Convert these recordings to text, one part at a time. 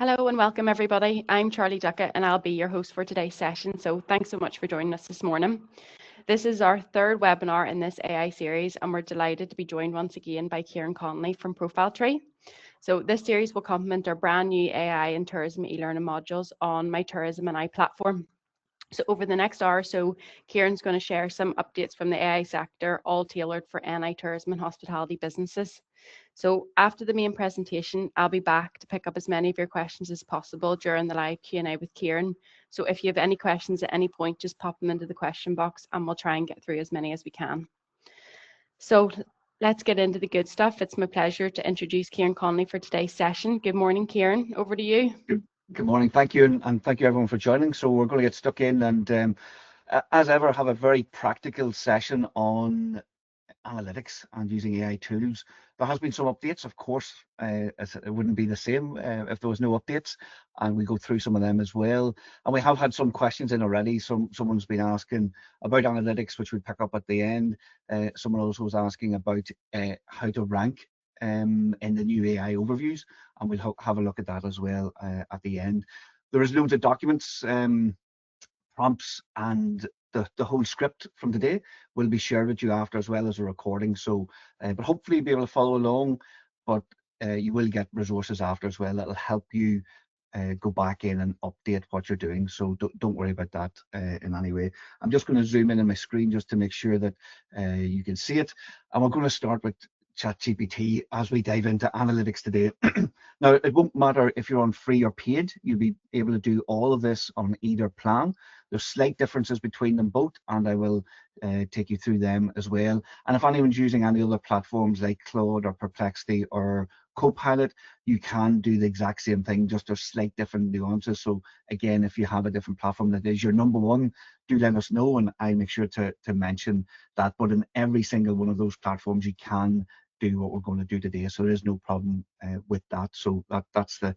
Hello and welcome everybody. I'm Charlie Duckett and I'll be your host for today's session. So thanks so much for joining us this morning. This is our third webinar in this AI series and we're delighted to be joined once again by Ciaran Connolly from ProfileTree. So this series will complement our brand new AI and tourism e-learning modules on MyTourismNI platform. So over the next hour or so, Ciaran's going to share some updates from the AI sector, all tailored for NI tourism and hospitality businesses. So after the main presentation, I'll be back to pick up as many of your questions as possible during the live Q&A with Ciaran. So if you have any questions at any point, just pop them into the question box and we'll try and get through as many as we can. So let's get into the good stuff. It's my pleasure to introduce Ciaran Connolly for today's session. Good morning, Ciaran. Over to you. Good morning. Thank you, and thank you everyone for joining. So we're going to get stuck in and as ever have a very practical session on analytics and using AI tools. There has been some updates, of course. It wouldn't be the same if there was no updates, and we go through some of them as well. And we have had some questions in already. Someone's been asking about analytics, which we pick up at the end. Someone also was asking about how to rank in the new AI overviews, and we'll have a look at that as well at the end. There is loads of documents, prompts, and the whole script from today will be shared with you after, as well as a recording. So but hopefully you'll be able to follow along, but you will get resources after as well that'll help you go back in and update what you're doing. So don't worry about that in any way. I'm just going to zoom in on my screen just to make sure that you can see it, and we're going to start with ChatGPT as we dive into analytics today. Now, it won't matter if you're on free or paid. You'll be able to do all of this on either plan. There's slight differences between them both, and I will take you through them as well. And if anyone's using any other platforms like Claude or Perplexity or Copilot, you can do the exact same thing, just there's slight different nuances. So again, if you have a different platform that is your number one, do let us know, and I make sure to mention that. But in every single one of those platforms, you can do what we're going to do today, so there is no problem with that. So that's the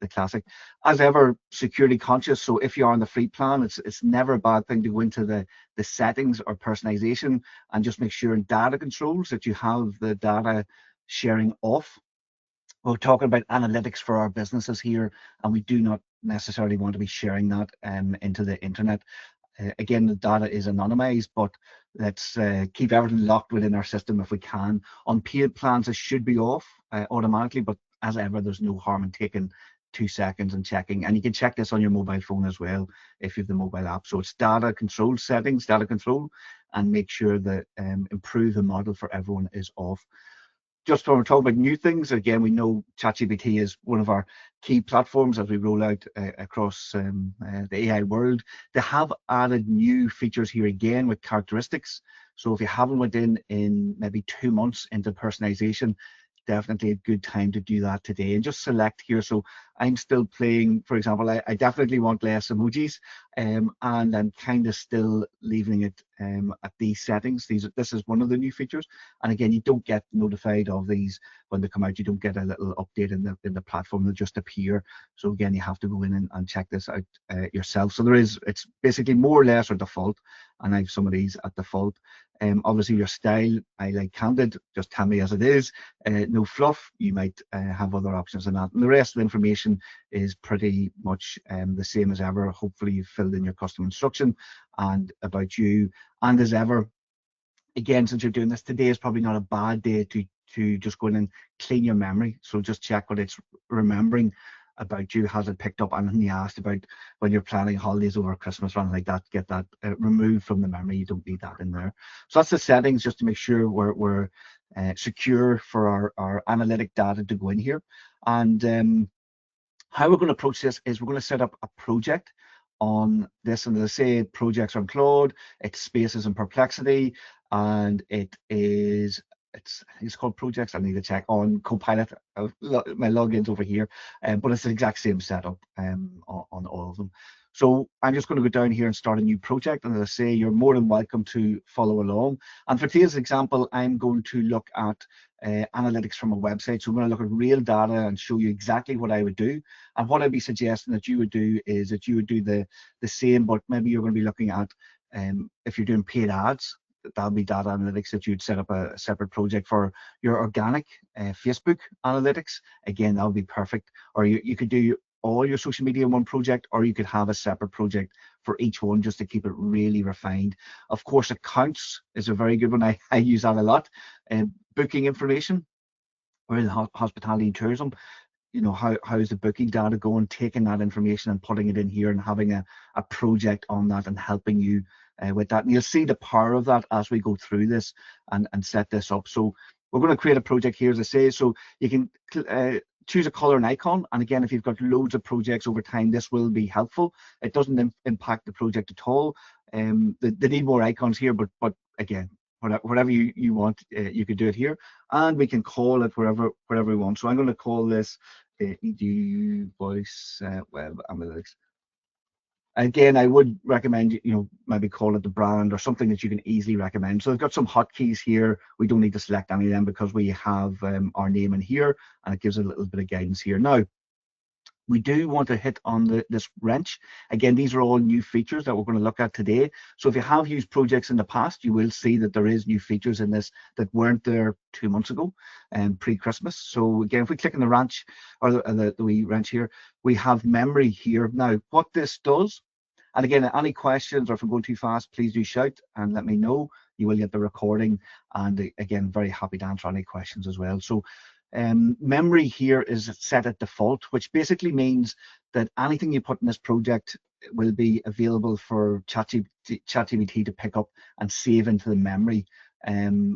classic. As ever, security conscious. So if you are on the free plan, it's never a bad thing to go into the settings or personalization and just make sure in data controls that you have the data sharing off. We're talking about analytics for our businesses here, and we do not necessarily want to be sharing that into the internet. Again, the data is anonymized, but let's keep everything locked within our system if we can. On paid plans, it should be off automatically, but as ever, there's no harm in taking 2 seconds and checking. And you can check this on your mobile phone as well if you have the mobile app. So it's data control settings, data control, and make sure that improve the model for everyone is off. Just when we're talking about new things, again, we know ChatGPT is one of our key platforms as we roll out across the AI world. They have added new features here again with characteristics. So if you haven't went in maybe 2 months into personalization, definitely a good time to do that today and just select here. So I'm still playing, for example, I definitely want less emojis, and I'm kind of still leaving it at these settings. This is one of the new features, and again, you don't get notified of these when they come out. You don't get a little update in the platform. They'll just appear. So again, you have to go in and check this out yourself. So it's basically more or less our default, and I have some of these at default. Obviously your style, I like candid, just tell me as it is, no fluff. You might have other options than that, and the rest of the information is pretty much the same as ever. Hopefully you've filled in your custom instruction and about you. And as ever, again, since you're doing this, today is probably not a bad day to just go in and clean your memory. So just check what it's remembering about you. Has it picked up anything you asked about when you're planning holidays over Christmas or anything like that? Get that removed from the memory. You don't need that in there. So that's the settings, just to make sure we're secure for our analytic data to go in here. And how we're going to approach this is we're going to set up a project on this, and as I say, projects on Claude, it's Spaces and Perplexity, and it's called projects. I need to check on Copilot. My login's over here, but it's the exact same setup on all of them. So I'm just going to go down here and start a new project, and as I say, you're more than welcome to follow along. And for today's example, I'm going to look at analytics from a website. So I'm going to look at real data and show you exactly what I would do. And what I'd be suggesting that you would do is that you would do the same, but maybe you're going to be looking at if you're doing paid ads, that'll be data analytics, that you'd set up a separate project for your organic Facebook analytics. Again, that would be perfect. Or you could do all your social media in one project, or you could have a separate project for each one just to keep it really refined. Of course, accounts is a very good one. I use that a lot. Booking information. We're in hospitality and tourism. You know, how's the booking data going, taking that information and putting it in here and having a project on that and helping you with that. And you'll see the power of that as we go through this and set this up. So we're going to create a project here, as I say, so you can choose a color and icon. And again, if you've got loads of projects over time, this will be helpful. It doesn't impact the project at all. They need more icons here, but again, whatever you want, you could do it here, and we can call it wherever we want. So I'm going to call this EDU Voice Web Analytics. Again, I would recommend maybe call it the brand or something that you can easily recommend. So I've got some hotkeys here. We don't need to select any of them because we have our name in here, and it gives a little bit of guidance here. Now, we do want to hit on this wrench. Again, these are all new features that we're going to look at today. So if you have used projects in the past, you will see that there is new features in this that weren't there 2 months ago, pre-Christmas. So again, if we click on the wrench, or the wee wrench here, we have memory here. Now, what this does, and again, any questions or if I'm going too fast, please do shout and let me know. You will get the recording, and again, very happy to answer any questions as well. So memory here is set at default, which basically means that anything you put in this project will be available for ChatGPT to pick up and save into the memory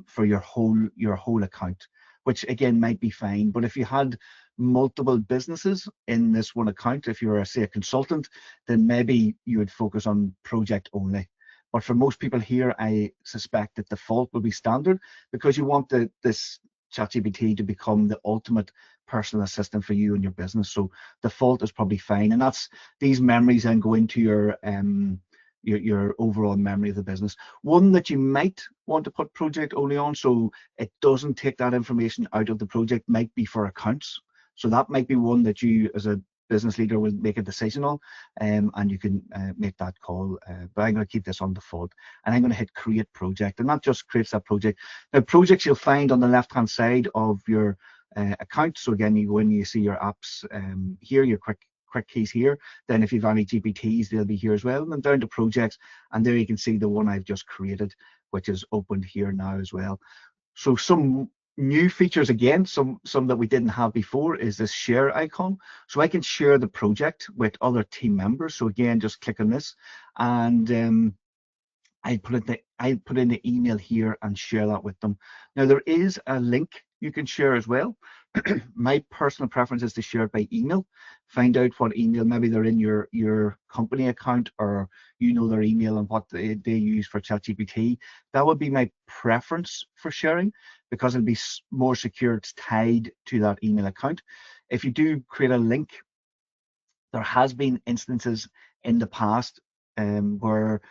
for your whole account, which again might be fine. But if you had multiple businesses in this one account, if you're say a consultant, then maybe you would focus on project only. But for most people here, I suspect that default will be standard, because you want this ChatGPT to become the ultimate personal assistant for you and your business. So default is probably fine, and that's these memories then go into your overall memory of the business. One that you might want to put project only on, so it doesn't take that information out of the project, might be for accounts. So that might be one that you as a business leader will make a decision on, and you can make that call. But I'm going to keep this on default, and I'm going to hit create project, and that just creates that project. Now, projects you'll find on the left hand side of your account. So again, you go in, you see your apps here, your quick keys here. Then if you've any GPTs, they'll be here as well. And then down to projects, and there you can see the one I've just created, which is opened here now as well. So some new features, again, some that we didn't have before, is this share icon. So I can share the project with other team members. So again, just click on this, and I put in the email here and share that with them. Now, there is a link you can share as well. My personal preference is to share it by email. Find out what email, maybe they're in your company account, or their email and what they use for ChatGPT. That would be my preference for sharing, because it'll be more secure. It's tied to that email account. If you do create a link, there has been instances in the past where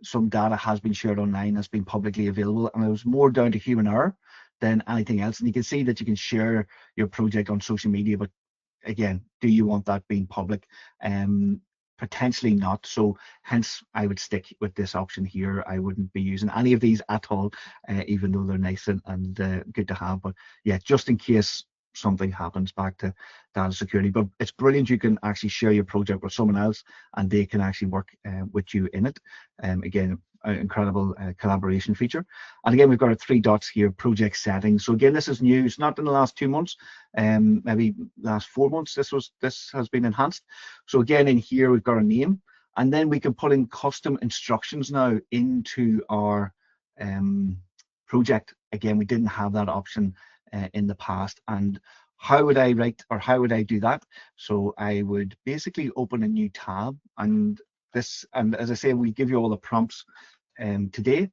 some data has been shared online, has been publicly available, and it was more down to human error than anything else. And you can see that you can share your project on social media, but again, do you want that being public? Potentially not. So hence I would stick with this option here. I wouldn't be using any of these at all, even though they're nice and good to have. But yeah, just in case something happens, back to data security. But it's brilliant. You can actually share your project with someone else, and they can actually work with you in it. Again, an incredible collaboration feature. And again, we've got our 3 dots here, project settings. So again, this is new. It's not in the last 2 months, maybe last 4 months. This has been enhanced. So again, in here we've got a name, and then we can put in custom instructions now into our project. Again, we didn't have that option in the past. And how would I write, or how would I do that? So I would basically open a new tab, and as I say, we give you all the prompts today,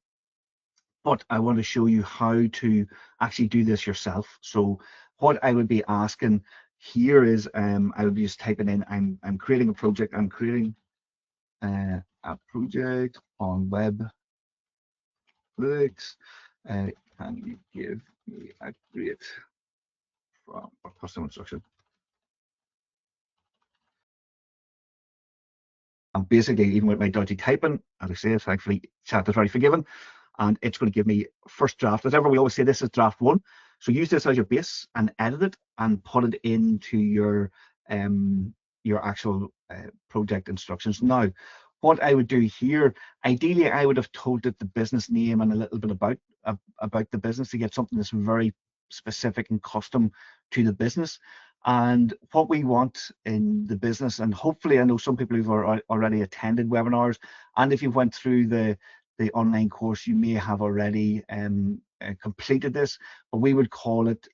but I want to show you how to actually do this yourself. So what I would be asking here is, I would be just typing in, I'm creating a project. I'm creating a project on web analytics. Can you give me a great from or custom instruction? And basically, even with my dodgy typing, as I say, thankfully chat is very forgiving, and it's going to give me first draft. As ever, we always say this is draft 1. So use this as your base and edit it and put it into your your actual project instructions. Now, what I would do here, ideally, I would have told it the business name and a little bit about the business to get something that's very specific and custom to the business. And what we want in the business, and hopefully I know some people who've already attended webinars, and if you went through the online course, you may have already completed this, but we would call it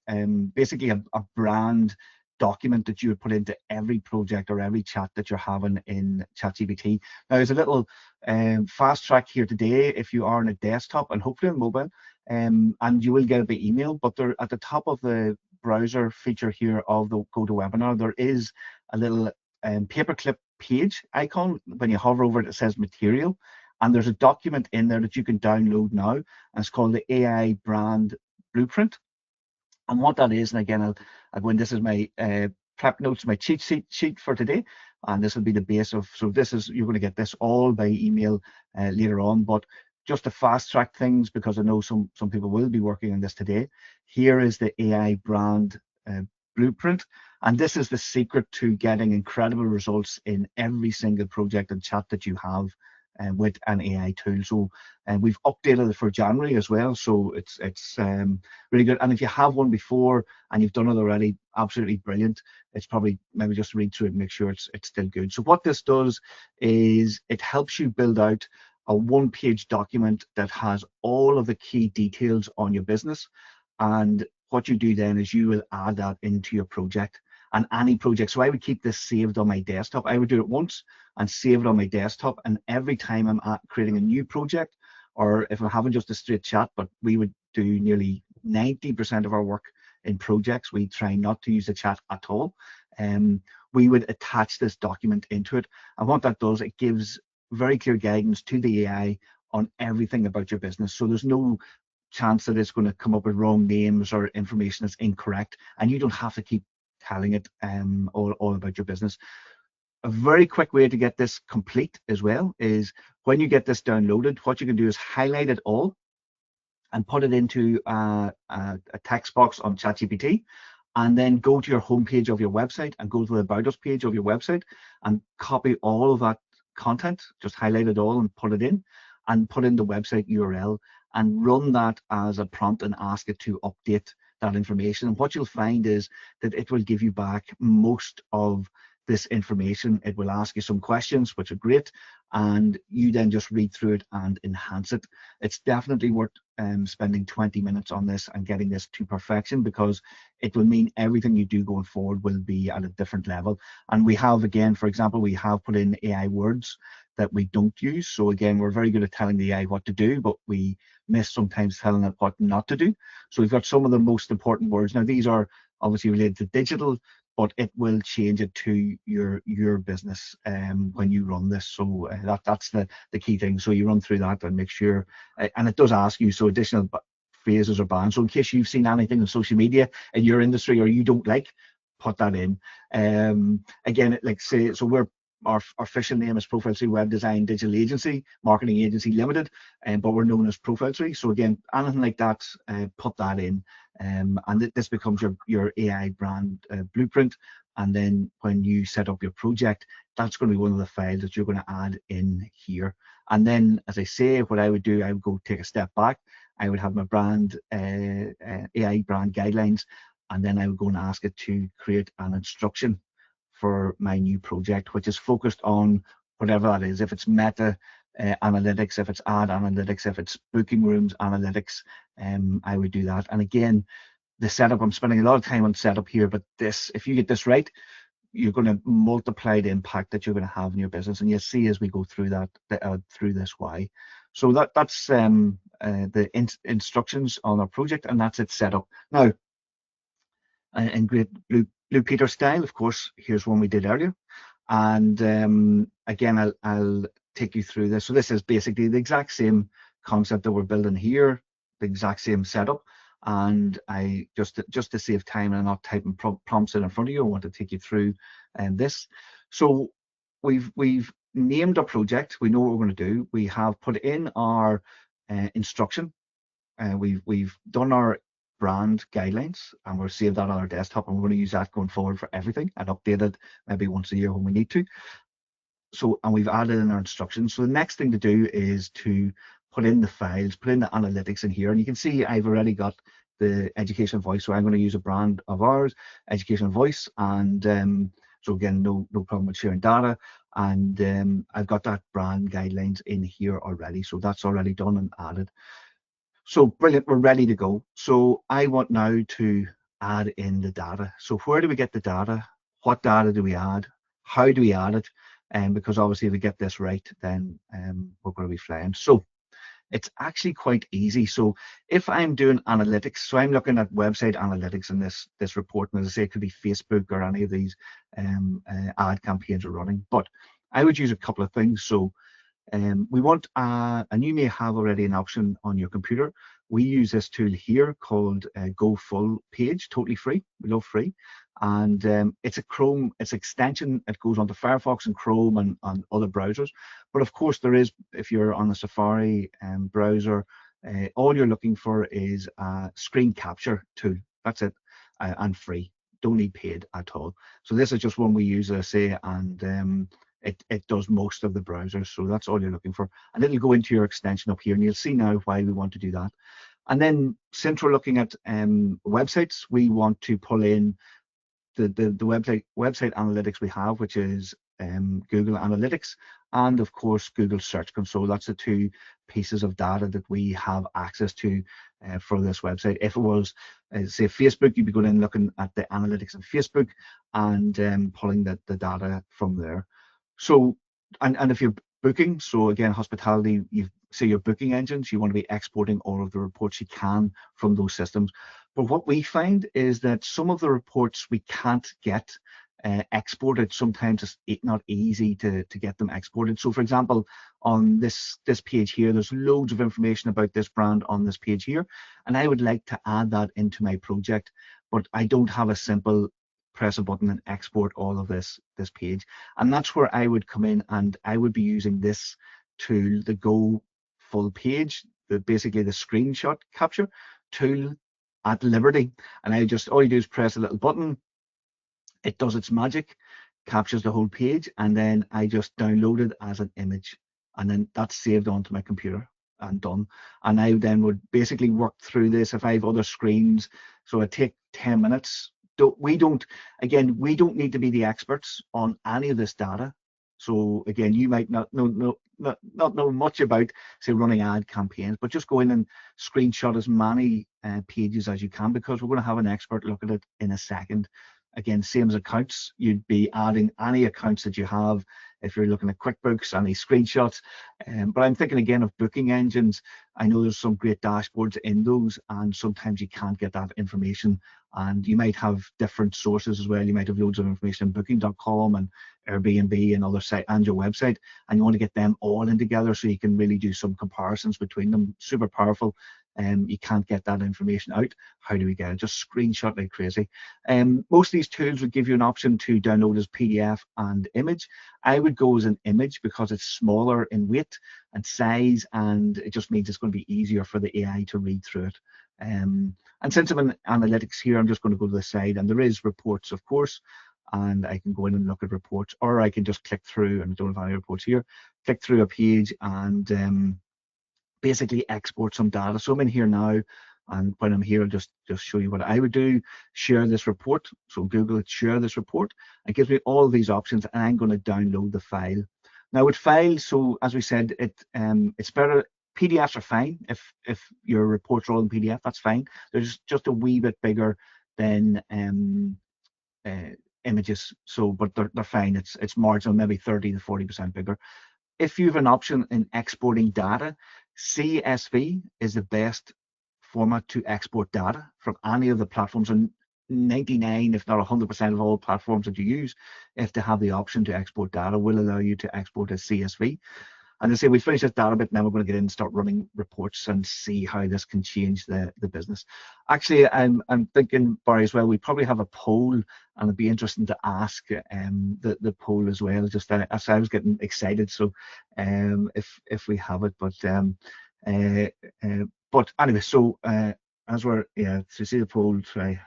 basically a brand document that you would put into every project or every chat that you're having in ChatGPT. Now, there's a little fast track here today if you are on a desktop and hopefully on mobile, and you will get it by email, but there at the top of the browser feature here of the GoToWebinar, there is a little paperclip page icon. When you hover over it, it says material, and there's a document in there that you can download now, and it's called the AI Brand Blueprint. And what that is, and again, I'll go in, this is my prep notes, my cheat sheet for today, and this will be the base of, so this is, you're going to get this all by email later on, but just to fast track things, because I know some people will be working on this today, here is the AI Brand Blueprint, and this is the secret to getting incredible results in every single project and chat that you have with an AI tool. So we've updated it for January as well, so it's really good. And if you have one before and you've done it already, absolutely brilliant. It's probably maybe just read through it and make sure it's still good. So what this does is it helps you build out a one-page document that has all of the key details on your business, and what you do then is you will add that into your project and any project. So I would keep this saved on my desktop. I would do it once and save it on my desktop, and every time I'm creating a new project, or if I'm having just a straight chat, but we would do nearly 90% of our work in projects, we try not to use the chat at all. We would attach this document into it, and what that does, it gives very clear guidance to the AI on everything about your business. So there's no chance that it's going to come up with wrong names or information that's incorrect, and you don't have to keep telling it all about your business. A very quick way to get this complete as well is when you get this downloaded, what you can do is highlight it all and put it into a text box on ChatGPT, and then go to your homepage of your website and go to the About Us page of your website and copy all of that content, just highlight it all and put it in, and put in the website URL and run that as a prompt and ask it to update that information. And what you'll find is that it will give you back most of this information. It will ask you some questions, which are great, and you then just read through it and enhance it. It's definitely worth spending 20 minutes on this and getting this to perfection, because it will mean everything you do going forward will be at a different level. And we have, again, for example, we have put in AI words that we don't use. So again, we're very good at telling the AI what to do, but we miss sometimes telling it what not to do. So we've got some of the most important words. Now, these are obviously related to digital, but it will change it to your business when you run this. So that's the key thing. So you run through that and make sure, and it does ask you, so additional phrases are banned. So in case you've seen anything on social media in your industry or you don't like, put that in. Again, like say, so our official name is ProfileTree Web Design Digital Agency, Marketing Agency Limited, but we're known as ProfileTree. So again, anything like that, put that in, and this becomes your AI brand blueprint. And then when you set up your project, that's going to be one of the files that you're going to add in here. And then, as I say, what I would do, I would go take a step back. I would have my brand AI brand guidelines, and then I would go and ask it to create an instruction for my new project, which is focused on whatever that is. If it's meta analytics, if it's ad analytics, if it's booking rooms analytics, I would do that. And again, the setup, I'm spending a lot of time on setup here, but this, if you get this right, you're going to multiply the impact that you're going to have in your business. And you'll see as we go through that, through this why. So that's the instructions on our project, and that's its setup. Now, in great Blue Peter style, of course, here's one we did earlier. And again, I'll take you through this. So this is basically the exact same concept that we're building here, the exact same setup. And I just to save time and not typing prompts in front of you, I want to take you through this. So we've named our project. We know what we're going to do. We have put in our instruction. We've done our brand guidelines, and we'll save that on our desktop, and we're going to use that going forward for everything and update it maybe once a year when we need to. So, and we've added in our instructions. So the next thing to do is to put in the files, put in the analytics in here, and you can see I've already got the Education Voice. So I'm going to use a brand of ours, Education Voice, and so again, no problem with sharing data. And I've got that brand guidelines in here already, so that's already done and added. So brilliant, we're ready to go. So I want now to add in the data. So where do we get the data? What data do we add? How do we add it? Because obviously if we get this right, then we're going to be flying. So it's actually quite easy. So if I'm doing analytics, so I'm looking at website analytics in this report, and as I say, it could be Facebook or any of these ad campaigns are running, but I would use a couple of things. So we want, and you may have already an option on your computer. We use this tool here called Go Full Page, totally free. We love free. And it's a Chrome, it's extension. It goes onto Firefox and Chrome and other browsers. But of course, there is, if you're on the Safari browser, all you're looking for is a screen capture tool. That's it, and free. Don't need paid at all. So this is just one we use, as I say, and it does most of the browsers, so that's all you're looking for. And it'll go into your extension up here, and you'll see now why we want to do that. And then since we're looking at websites, we want to pull in the website analytics we have, which is Google Analytics and of course Google Search Console. That's the two pieces of data that we have access to for this website. If it was say Facebook, you'd be going in looking at the analytics of Facebook and pulling the data from there. So, and if you're booking, so again, hospitality, you say your booking engines, you want to be exporting all of the reports you can from those systems. But what we find is that some of the reports we can't get exported. Sometimes it's not easy to get them exported. So for example, on this page here, there's loads of information about this brand on this page here, and I would like to add that into my project, but I don't have a simple press a button and export all of this page. And that's where I would come in, and I would be using this tool, the Go Full Page, basically the screenshot capture tool at Liberty. And all you do is press a little button, it does its magic, captures the whole page, and then I just download it as an image, and then that's saved onto my computer and done. And I then would basically work through this if I have other screens. So I take 10 minutes. We don't need to be the experts on any of this data. So again, you might not know much about, say, running ad campaigns, but just go in and screenshot as many pages as you can, because we're going to have an expert look at it in a second. Again, same as accounts, you'd be adding any accounts that you have. If you're looking at QuickBooks, any screenshots. But I'm thinking again of booking engines. I know there's some great dashboards in those, and sometimes you can't get that information. And you might have different sources as well. You might have loads of information in booking.com and Airbnb and other sites and your website, and you want to get them all in together so you can really do some comparisons between them. Super powerful. You can't get that information out. How do we get it? Just screenshot like crazy. Most of these tools would give you an option to download as PDF and image. I would go as an image because it's smaller in weight and size, and it just means it's going to be easier for the AI to read through it. And since I'm in analytics here, I'm just going to go to the side, and there is reports, of course, and I can go in and look at reports, or I can just click through, and I don't have any reports here, click through a page and basically export some data. So I'm in here now, and when I'm here, I'll just show you what I would do. Share this report. So Google it, share this report. It gives me all these options, and I'm going to download the file. Now with files, so as we said, it's better. PDFs are fine. If your reports are all in PDF, that's fine. They're just a wee bit bigger than images. So, but they're fine. It's marginal, maybe 30 to 40% bigger. If you have an option in exporting data, CSV is the best format to export data from any of the platforms, and 99, if not 100% of all platforms that you use, if they have the option to export data, will allow you to export as CSV. And I say we finish this data bit, now we're going to get in and start running reports and see how this can change the business. Actually, I'm thinking, Barry, as well, we probably have a poll, and it'd be interesting to ask the poll as well. Just as I was getting excited, so if we have it, but anyway, so as we're, yeah, to see the poll, try,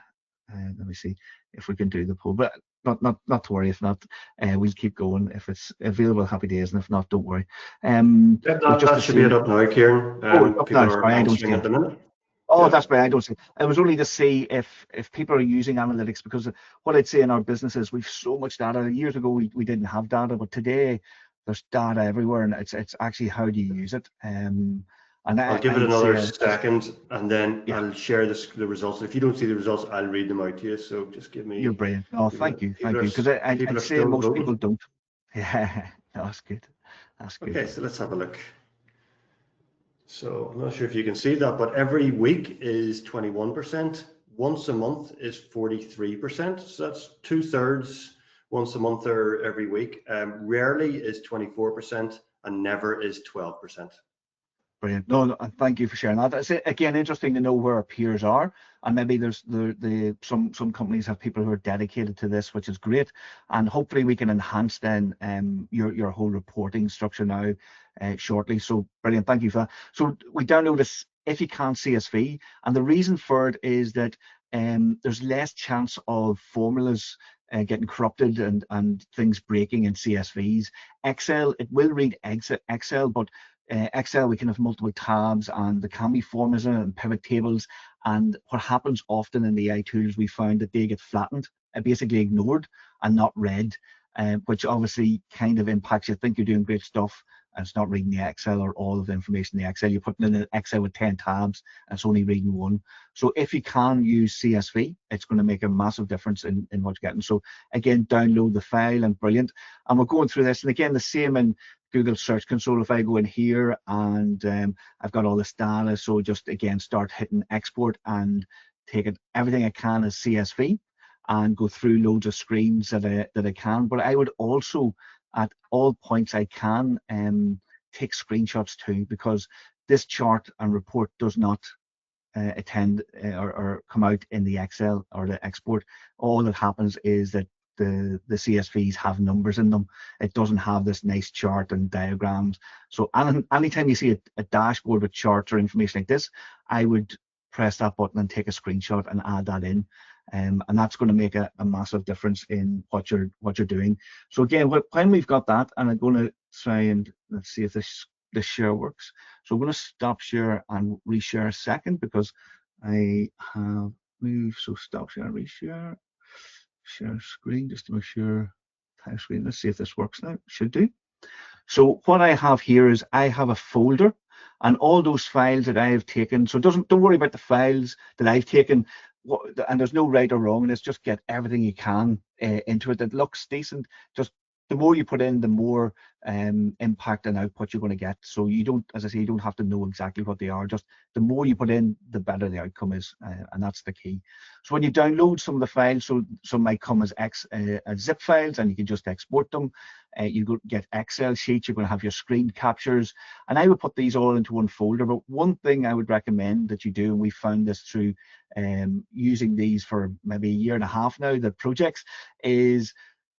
let me see if we can do the poll, but not to worry. If not, we'll keep going. If it's available, happy days, and if not, don't worry. Yep, So just that to should be it see, up now, Ciaran. oh, it's up People now. are Sorry, I don't answering see at it. the minute. Oh, Yep. that's right. I don't see. It was only to see if people are using analytics, because what I'd say in our businesses, we've so much data. Years ago, we didn't have data, but today there's data everywhere, and it's actually how do you use it. And I'll give it I'd say, another second, and then yeah, I'll share the results. If you don't see the results, I'll read them out to you. So just give you're me. brilliant. Oh, People, thank you, people are because people I'd are say still most people voting. don't. Yeah, that's good. That's good. Okay, so let's have a look. So I'm not sure if you can see that, but every week is 21%. Once a month is 43%. So that's 2/3 once a month or every week. Rarely is 24%, and never is 12%. Brilliant. No, and thank you for sharing that. It's again interesting to know where our peers are, and maybe there's some companies have people who are dedicated to this, which is great, and hopefully we can enhance then your whole reporting structure now shortly. So brilliant, thank you for that. So we download this if you can't CSV, and the reason for it is that there's less chance of formulas getting corrupted and things breaking in CSVs. Excel, it will read Excel, but Excel, we can have multiple tabs, and there can be formulas in it and pivot tables. And what happens often in the AI tools, we found that they get flattened, basically ignored and not read, which obviously kind of impacts you. Think you're doing great stuff, and it's not reading the Excel or all of the information in the Excel. You're putting in an Excel with 10 tabs, and it's only reading one. So if you can use CSV, it's going to make a massive difference in what you're getting. So again, download the file, and brilliant. And we're going through this, and again, the same in Google Search Console. If I go in here and I've got all this data, so just again start hitting export and take it everything I can as CSV and go through loads of screens that I can. But I would also at all points I can take screenshots too, because this chart and report does not attend or come out in the Excel or the export. All that happens is that the CSVs have numbers in them. It doesn't have this nice chart and diagrams. So anytime you see a dashboard with charts or information like this, I would press that button and take a screenshot and add that in. And that's going to make a massive difference in what you're doing. So again, when we've got that, and I'm going to try and let's see if this share works. So I'm going to stop share and reshare a second, because I have moved. So stop share and reshare. Share screen just to make sure. Time screen. Let's see if this works now. Should do. So what I have here is I have a folder, and all those files that I have taken. So don't worry about the files that I've taken. And there's no right or wrong, and it's just get everything you can into it that looks decent. Just the more you put in, the more impact and output you're going to get. So you don't, as I say, you don't have to know exactly what they are. Just the more you put in, the better the outcome is, and that's the key. So when you download some of the files, so some might come as zip files, and you can just export them. You get Excel sheets. You're going to have your screen captures, and I would put these all into one folder. But one thing I would recommend that you do, and we found this through using these for maybe a year and a half now, the projects, is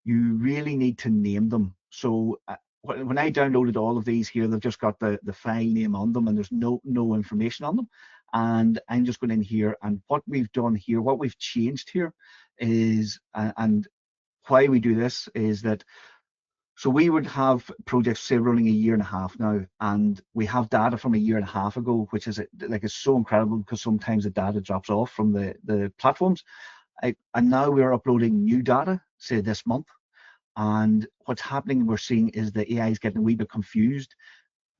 you really need to name them. So when I downloaded all of these here, they've just got the file name on them, and there's no information on them. And I'm just going in here, and what we've done here, what we've changed here is, and why we do this is that, so we would have projects say running a year and a half now, and we have data from a year and a half ago, which is like, it's so incredible, because sometimes the data drops off from the platforms. And now we're uploading new data, say this month. And what's happening, we're seeing, is the AI is getting a wee bit confused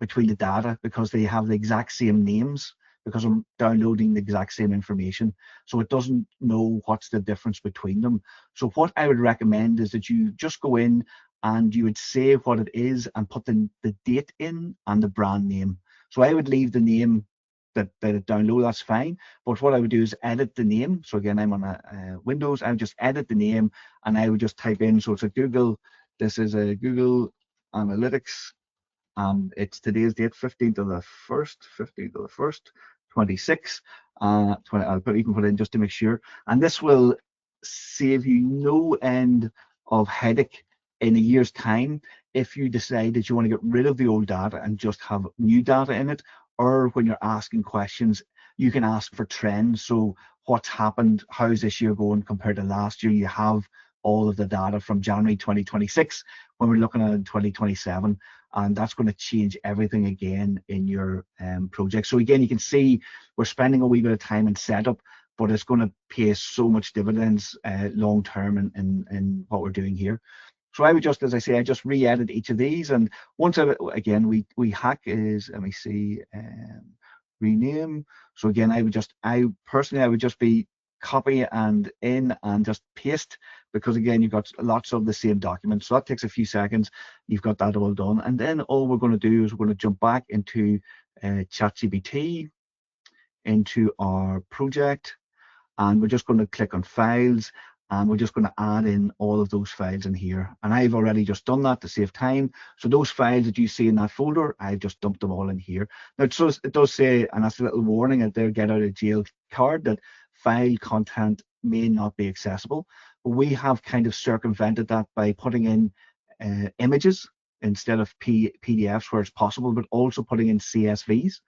between the data, because they have the exact same names, because I'm downloading the exact same information. So it doesn't know what's the difference between them. So what I would recommend is that you just go in and you would say what it is and put the date in and the brand name. So I would leave the name that it download, that's fine. But what I would do is edit the name. So again, I'm on a Windows. I would just edit the name, and I would just type in, so it's a Google, this is a Google Analytics, and it's today's date, 15th of the 1st, 26. 20, I'll even put in just to make sure. And this will save you no end of headache in a year's time if you decide that you want to get rid of the old data and just have new data in it, or when you're asking questions, You can ask for trends. So what's happened? How's this year going compared to last year? You have all of the data from January 2026 when we're looking at 2027, and that's going to change everything again in your project. So again, you can see we're spending a wee bit of time in setup, but it's going to pay so much dividends long term in what we're doing here. So I would just, as I say, I just re-edit each of these, and once again we hack is, let me see, rename. So again, I personally would just be copy and in and just paste, because again you've got lots of the same documents, so that takes a few seconds. You've got that all done, and then all we're going to do is we're going to jump back into ChatGPT, into our project, and we're just going to click on files, and we're just going to add in all of those files in here. And I've already just done that to save time. So those files that you see in that folder, I've just dumped them all in here. Now it does say, and that's a little warning at their get out of jail card, that file content may not be accessible. But we have kind of circumvented that by putting in images instead of PDFs where it's possible, but also putting in CSVs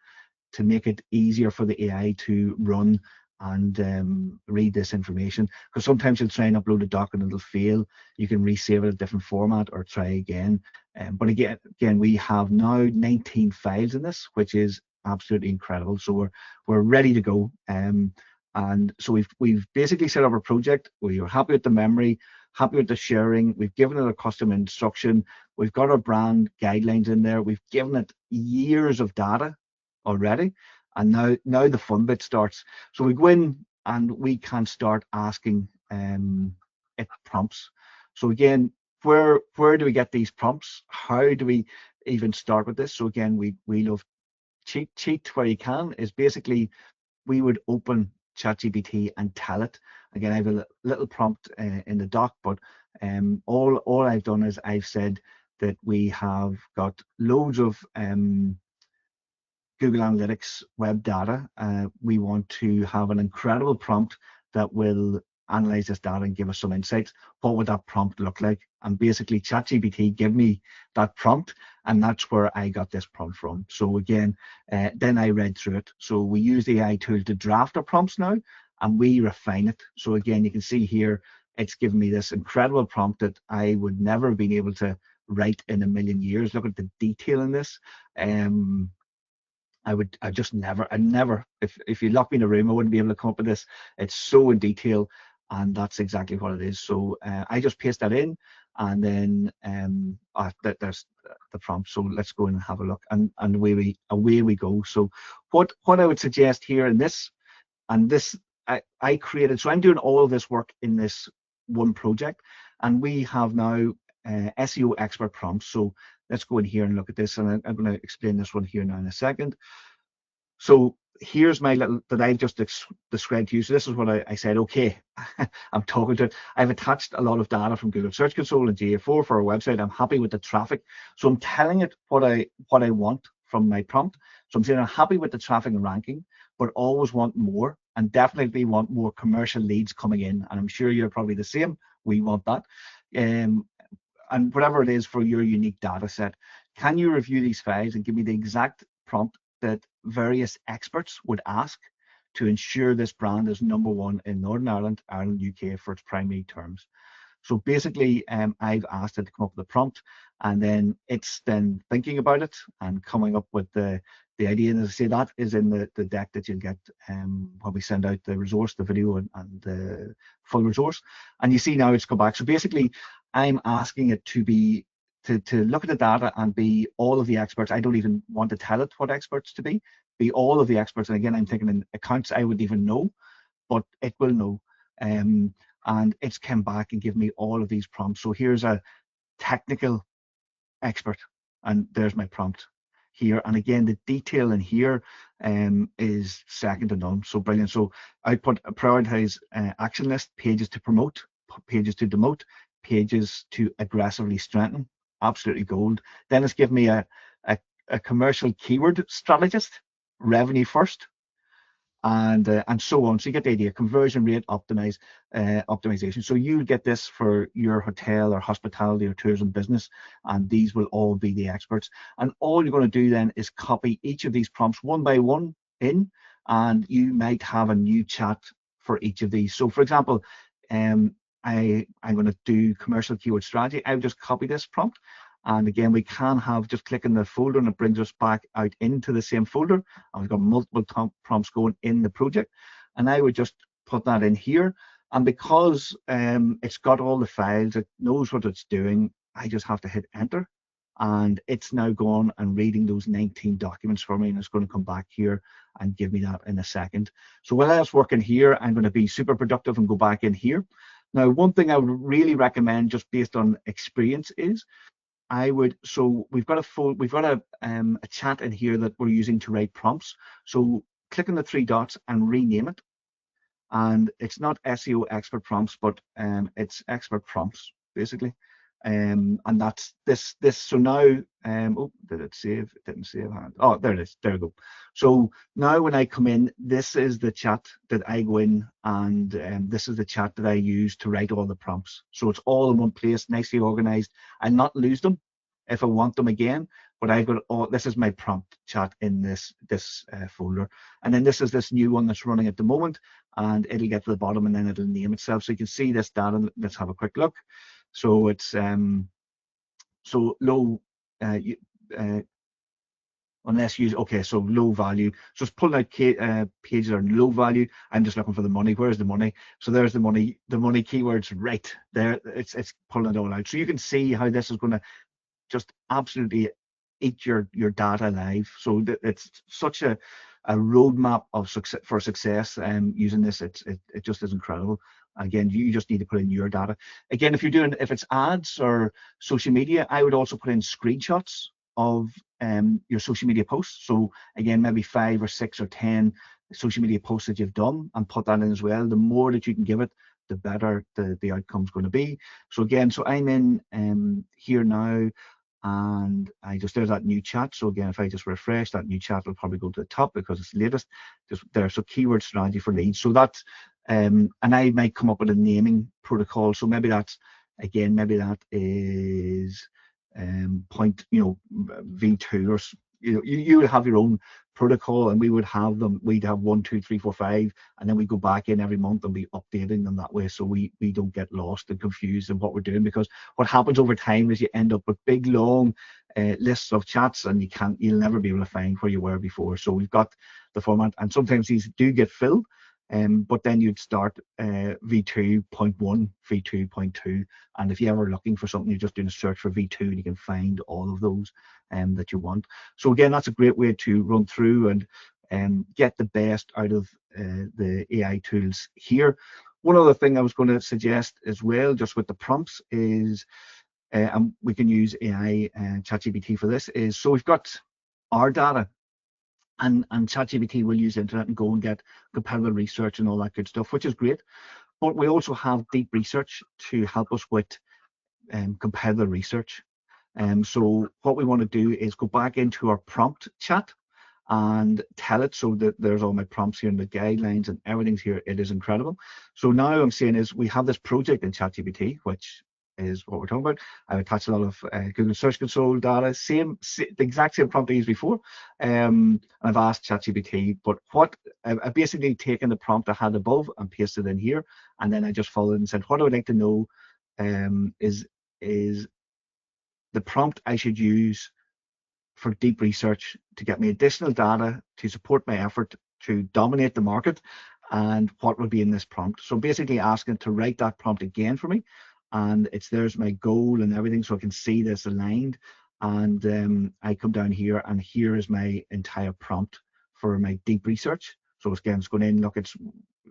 to make it easier for the AI to run and read this information, because sometimes you'll try and upload a doc and it'll fail. You can resave it in a different format or try again. But again, we have now 19 files in this, which is absolutely incredible. So we're ready to go. And so we've basically set up our project. We are happy with the memory, happy with the sharing. We've given it a custom instruction. We've got our brand guidelines in there. We've given it years of data already. And now the fun bit starts. So we go in and we can start asking it prompts. So again, where do we get these prompts? How do we even start with this? So again, we love cheat where you can, is basically we would open ChatGPT and tell it. Again, I have a little prompt in the doc, but all I've done is I've said that we have got loads of Google Analytics web data. We want to have an incredible prompt that will analyze this data and give us some insights. What would that prompt look like? And basically ChatGPT give me that prompt, and that's where I got this prompt from. So again, then I read through it. So we use the AI tool to draft our prompts now, and we refine it. So again, you can see here, it's given me this incredible prompt that I would never have been able to write in a million years. Look at the detail in this. I never, if you lock me in a room, I wouldn't be able to come up with this. It's so in detail, and that's exactly what it is. So I just paste that in, and then there's the prompt. So let's go in and have a look, and away we go. So what I would suggest here in this, and this I created, so I'm doing all of this work in this one project, and we have now SEO expert prompts. So let's go in here and look at this, and I'm going to explain this one here now in a second. So here's my little, that I've just described to you. So this is what I said, okay, I'm talking to it. I've attached a lot of data from Google Search Console and GA4 for our website. I'm happy with the traffic. So I'm telling it what I want from my prompt. So I'm saying I'm happy with the traffic and ranking, but always want more, and definitely want more commercial leads coming in. And I'm sure you're probably the same. We want that. And whatever it is for your unique data set, can you review these files and give me the exact prompt that various experts would ask to ensure this brand is #1 in Northern Ireland, UK for its primary terms? So basically, I've asked it to come up with a prompt, and then it's then thinking about it and coming up with the idea. And as I say, that is in the deck that you'll get when we send out the resource, the video and the full resource. And you see now it's come back. So basically, I'm asking it to be to look at the data and be all of the experts. I don't even want to tell it what experts to be all of the experts. And again, I'm thinking in accounts I wouldn't even know, but it will know. And it's come back and give me all of these prompts. So here's a technical expert, and there's my prompt here. And again, the detail in here is second to none. So brilliant. So I put a prioritize action list, pages to promote, pages to demote, pages to aggressively strengthen. Absolutely gold. Then it's given me a commercial keyword strategist, revenue first, and so on. So you get the idea. Conversion rate optimization. So you get this for your hotel or hospitality or tourism business, and these will all be the experts. And all you're going to do then is copy each of these prompts one by one in, and you might have a new chat for each of these. So for example, I'm going to do commercial keyword strategy. I would just copy this prompt, and again we can have just click in the folder and it brings us back out into the same folder, and we've got multiple prompts going in the project, and I would just put that in here. And because it's got all the files, it knows what it's doing, I just have to hit enter, and it's now gone and reading those 19 documents for me, and it's going to come back here and give me that in a second. So while I was working here, I'm going to be super productive and go back in here. Now, one thing I would really recommend, just based on experience, is so we've got a chat in here that we're using to write prompts. So click on the three dots and rename it. And it's not SEO expert prompts, but it's expert prompts basically. And that's this. So now, oh, did it save? It didn't save. Oh, there it is. There we go. So now when I come in, this is the chat that I go in, and this is the chat that I use to write all the prompts. So it's all in one place, nicely organized. I'll not lose them if I want them again, but I've got all, this is my prompt chat in this folder. And then this is this new one that's running at the moment, and it'll get to the bottom and then it'll name itself. So you can see this data. Let's have a quick look. So it's so low, unless you, okay, so low value. So it's pulling out pages are low value. I'm just looking for the money. Where's the money? So there's the money keywords right there. It's pulling it all out. So you can see how this is going to just absolutely eat your data alive. So it's such a roadmap of success using this. It just is incredible. Again, you just need to put in your data. Again, if it's ads or social media, I would also put in screenshots of your social media posts. So again, maybe 5 or 6 or 10 social media posts that you've done, and put that in as well. The more that you can give it, the better the outcome's going to be. So again, so I'm in here now, and there's that new chat. So again, if I just refresh, that new chat will probably go to the top because it's the latest. Just there. So keyword strategy for leads. So that's and I might come up with a naming protocol. So maybe that's, again, maybe that is point, V2, or you would have your own protocol, and we would have them. We'd have 1, 2, 3, 4, 5, and then we go back in every month and be updating them that way, so we don't get lost and confused in what we're doing. Because what happens over time is you end up with big long lists of chats, and you'll never be able to find where you were before. So we've got the format, and sometimes these do get filled. But then you'd start V2.1, V2.2, and if you're ever looking for something, you're just doing a search for V2, and you can find all of those that you want. So again, that's a great way to run through and get the best out of the AI tools here. One other thing I was going to suggest as well, just with the prompts, is and we can use AI and ChatGPT for this, is so we've got our data. And ChatGPT will use the internet and go and get competitive research and all that good stuff, which is great. But we also have deep research to help us with competitive research. So what we want to do is go back into our prompt chat and tell it, so that there's all my prompts here and the guidelines and everything's here. It is incredible. So now I'm saying is we have this project in ChatGPT, which is what we're talking about. I've attached a lot of Google Search Console data, the exact same prompt I used before, and I've asked ChatGPT. But what I've basically taken the prompt I had above and pasted in here, and then I just followed and said, what I would like to know is the prompt I should use for deep research to get me additional data to support my effort to dominate the market, and what would be in this prompt. So basically asking to write that prompt again for me, and there's my goal and everything, so I can see this aligned. And I come down here, and here is my entire prompt for my deep research. So again, it's going in, it's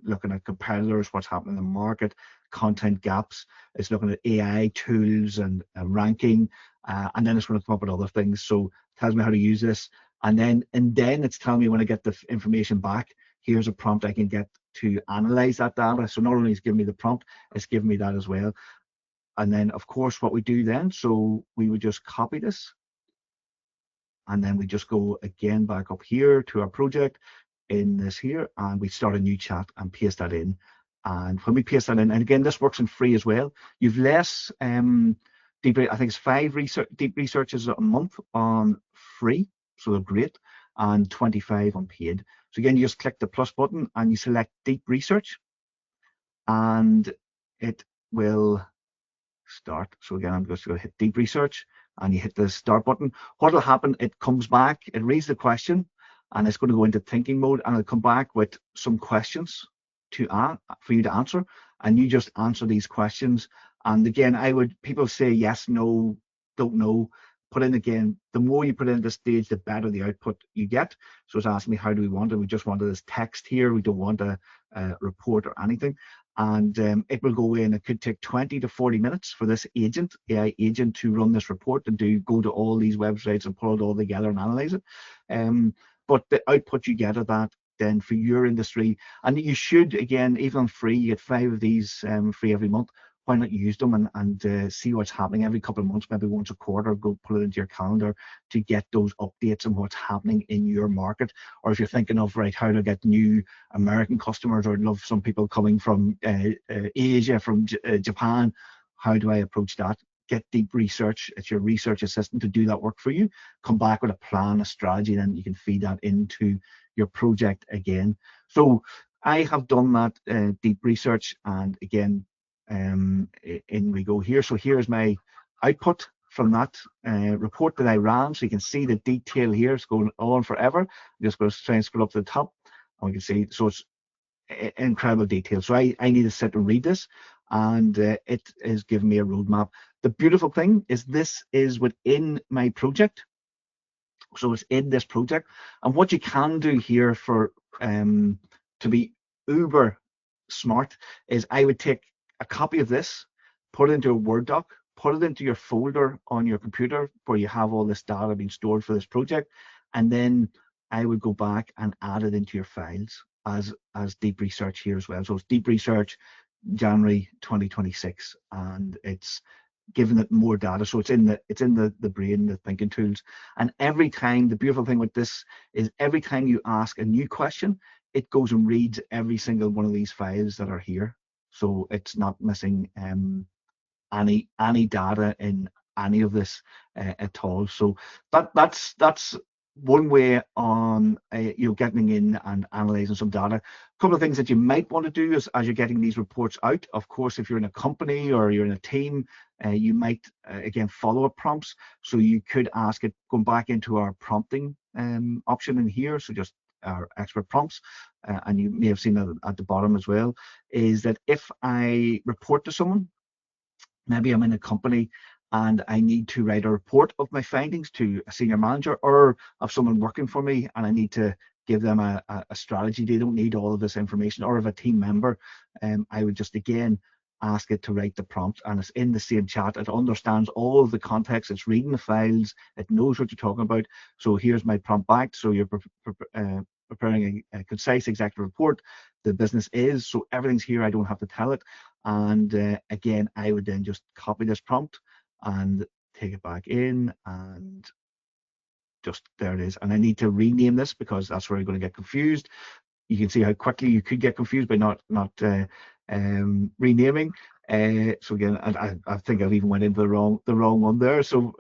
looking at competitors, what's happening in the market, content gaps. It's looking at AI tools and ranking, and then it's going to come up with other things. So it tells me how to use this, and then it's telling me when I get the information back, here's a prompt I can get to analyze that data. So not only is it giving me the prompt, it's giving me that as well. And then, of course, what we do then, so we would just copy this, and then we just go again back up here to our project in this here, and we start a new chat and paste that in. And when we paste that in, and again, this works in free as well. You've less deep, I think it's 5 deep researches a month on free, so they're great. and 25 unpaid. So again, you just click the plus button and you select deep research, and it will start. So again, I'm just going to hit deep research, and you hit the start button. What will happen, it comes back, it reads the question, and it's going to go into thinking mode, and it'll come back with some questions for you to answer, and you just answer these questions. And again, people say yes, no, don't know. Put in again, the more you put in this stage, the better the output you get. So it's asking me, how do we want it? We just want it as text here. We don't want a report or anything. And it will go in. It could take 20 to 40 minutes for this AI agent to run this report and go to all these websites and pull it all together and analyze it. But the output you get of that then for your industry, and you should, again, even on free, you get 5 of these free every month. Why not use them and see what's happening every couple of months, maybe once a quarter, go pull it into your calendar to get those updates on what's happening in your market. Or if you're thinking of, right, how to get new American customers, or love some people coming from Asia, from Japan, how do I approach that? Get deep research. It's your research assistant to do that work for you. Come back with a plan, a strategy, then you can feed that into your project again. So I have done that deep research, and again, in we go here. So here's my output from that report that I ran. So you can see the detail here. It's going on forever. I'm just going to try and scroll up to the top, and we can see, so it's incredible detail. So I need to sit and read this, and it is giving me a roadmap. The beautiful thing is this is within my project. So it's in this project, and what you can do here for to be uber smart is I would take a copy of this, put it into a Word doc, put it into your folder on your computer where you have all this data being stored for this project, and then I would go back and add it into your files as deep research here as well. So it's deep research January 2026, and it's giving it more data. So it's in the brain, the thinking tools. And every time, the beautiful thing with this is every time you ask a new question, it goes and reads every single one of these files that are here. So it's not missing any data in any of this at all. So that's one way on getting in and analyzing some data. A couple of things that you might want to do is, as you're getting these reports out, of course, if you're in a company or you're in a team, you might again follow up prompts. So you could ask it, going back into our prompting option in here, so just our expert prompts, and you may have seen that at the bottom as well, is that if I report to someone, maybe I'm in a company and I need to write a report of my findings to a senior manager, or of someone working for me, and I need to give them a strategy. They don't need all of this information. Or of a team member, I would just again ask it to write the prompt, and it's in the same chat. It understands all of the context. It's reading the files. It knows what you're talking about. So here's my prompt back. So you're preparing a concise executive report. The business is, so everything's here. I don't have to tell it. And again, I would then just copy this prompt and take it back in, and just there it is. And I need to rename this because that's where you're going to get confused. You can see how quickly you could get confused by not renaming. So again, I think I've even went into the wrong one there. So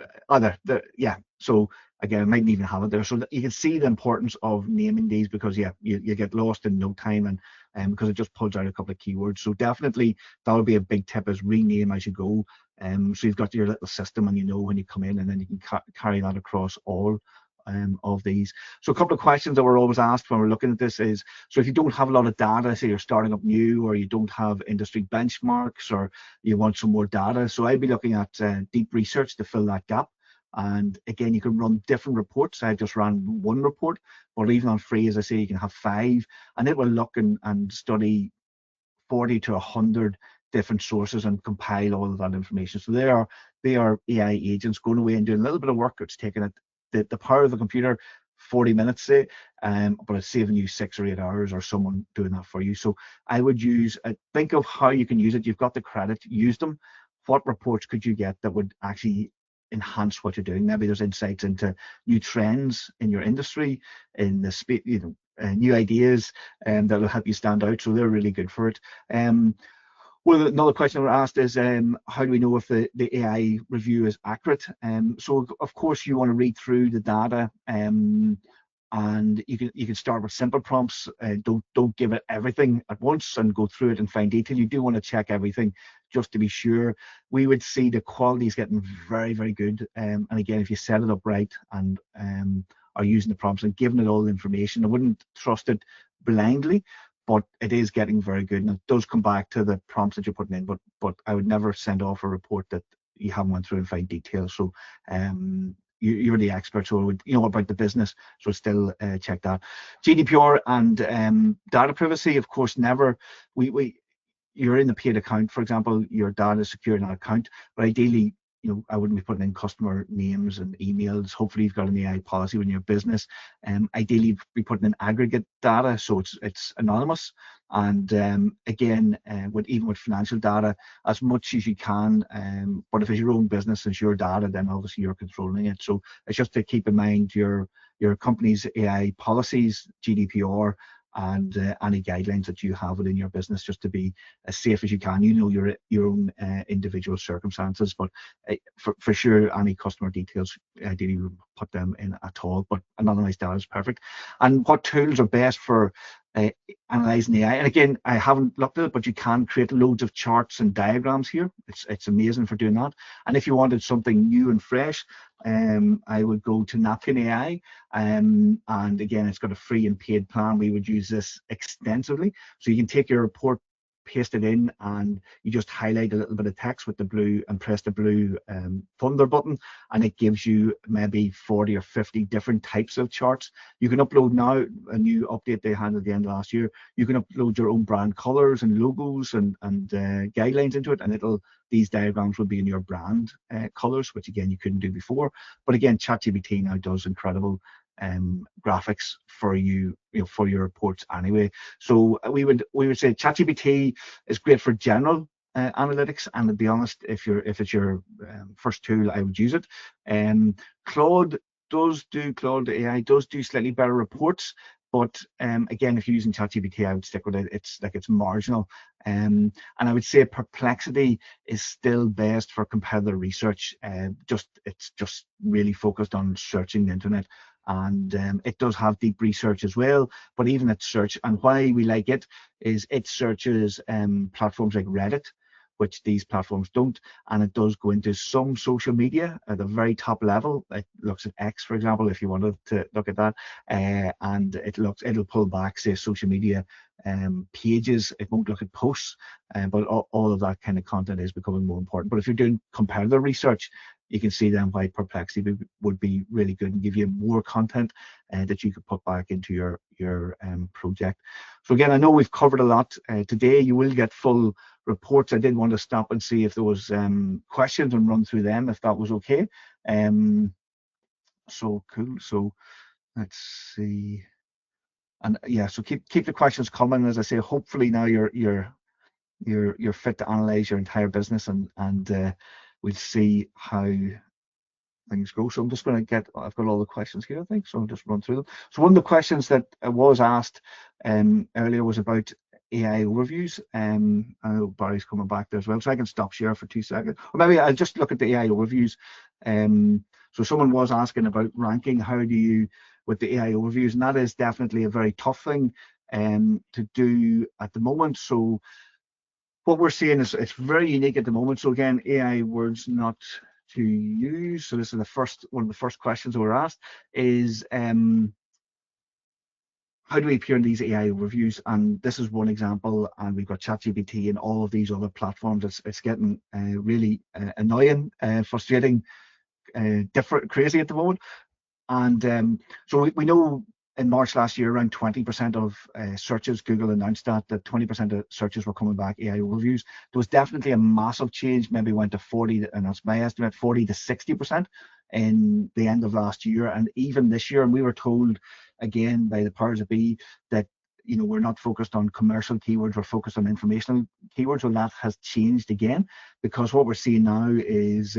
so again, I mightn't even have it there. So you can see the importance of naming these, because you get lost in no time, and because it just pulls out a couple of keywords. So definitely that would be a big tip, is rename as you go. So you've got your little system, and you know when you come in, and then you can carry that across all of these. So a couple of questions that we're always asked when we're looking at this is, so if you don't have a lot of data, say you're starting up new, or you don't have industry benchmarks, or you want some more data, so I'd be looking at deep research to fill that gap. And again, you can run different reports. I just ran one report, but even on free, as I say, you can have 5, and it will look and study 40 to 100 different sources and compile all of that information. So they are AI agents going away and doing a little bit of work. It's taking it the power of the computer 40 minutes, say, but it's saving you 6 or 8 hours, or someone doing that for you. So I would think of how you can use it. You've got the credit, use them. What reports could you get that would actually enhance what you're doing? Maybe there's insights into new trends in your industry, in the space, new ideas, that will help you stand out. So they're really good for it. Well, another question we're asked is, how do we know if the AI review is accurate? So of course you want to read through the data and you can start with simple prompts. Don't give it everything at once and go through it in fine detail. You do want to check everything just to be sure. We would see the quality is getting very, very good. And again, if you set it up right and are using the prompts and giving it all the information, I wouldn't trust it blindly, but it is getting very good. And it does come back to the prompts that you're putting in, but I would never send off a report that you haven't went through in fine detail. So you're the expert, so you know about the business, so still check that. GDPR and data privacy, of course, never. You're in the paid account, for example, your data is secure in that account, but ideally, you know, I wouldn't be putting in customer names and emails. Hopefully you've got an AI policy when your business. Ideally be putting in aggregate data, so it's anonymous. And again, even with financial data, as much as you can, but if it's your own business, it's your data, then obviously you're controlling it. So it's just to keep in mind your company's AI policies, GDPR, and any guidelines that you have within your business, just to be as safe as you can. You know your own individual circumstances, but for sure any customer details, ideally we wouldn't put them in at all, but anonymized data is perfect. And what tools are best for analyzing AI? And again, I haven't looked at it, but you can create loads of charts and diagrams here. It's amazing for doing that. And if you wanted something new and fresh, I would go to Napkin AI, and again, it's got a free and paid plan. We would use this extensively, so you can take your report, paste it in, and you just highlight a little bit of text with the blue and press the blue thunder button, and it gives you maybe 40 or 50 different types of charts. You can upload now, a new update they had at the end of last year, you can upload your own brand colors and logos and guidelines into it, and these diagrams will be in your brand colors, which again you couldn't do before. But again, ChatGPT now does incredible graphics for you, for your reports anyway. So we would say ChatGPT is great for general analytics, and to be honest, if it's your first tool, I would use it. Claude AI does do slightly better reports, but again, if you're using ChatGPT, I would stick with it. It's marginal. And I would say Perplexity is still best for competitive research. It's just really focused on searching the internet, and it does have deep research as well. But even its search, and why we like it, is it searches platforms like Reddit, which these platforms don't, and it does go into some social media at the very top level. It looks at X, for example, if you wanted to look at that, and it'll pull back, say, social media pages. It won't look at posts, but all of that kind of content is becoming more important. But if you're doing comparative research, you can see then why Perplexity would be really good and give you more content that you could put back into your project. So again, I know we've covered a lot today. You will get full reports. I did want to stop and see if there was questions and run through them, if that was okay. So cool. So let's see. And yeah, so keep the questions coming. As I say, hopefully now you're fit to analyze your entire business, and we'll see how things go. So I'm just going to I've got all the questions here, I think, so I'll just run through them. So one of the questions that was asked earlier was about AI overviews. I know Barry's coming back there as well, so I can stop share for 2 seconds, or maybe I'll just look at the AI overviews. So someone was asking about ranking. How do you with the AI overviews? And that is definitely a very tough thing to do at the moment. So what we're seeing is it's very unique at the moment. So again, AI words not to use. So this is one of the first questions that were asked is how do we appear in these AI overviews? And this is one example, and we've got ChatGPT and all of these other platforms. It's getting really annoying, frustrating, crazy at the moment. And so we know in March last year, around 20% of searches, Google announced that 20% of searches were coming back AI overviews. There was definitely a massive change, maybe went to 40, and that's my estimate, 40 to 60% in the end of last year, and even this year. And we were told again by the powers that be that we're not focused on commercial keywords, we're focused on informational keywords. Well, that has changed again, because what we're seeing now is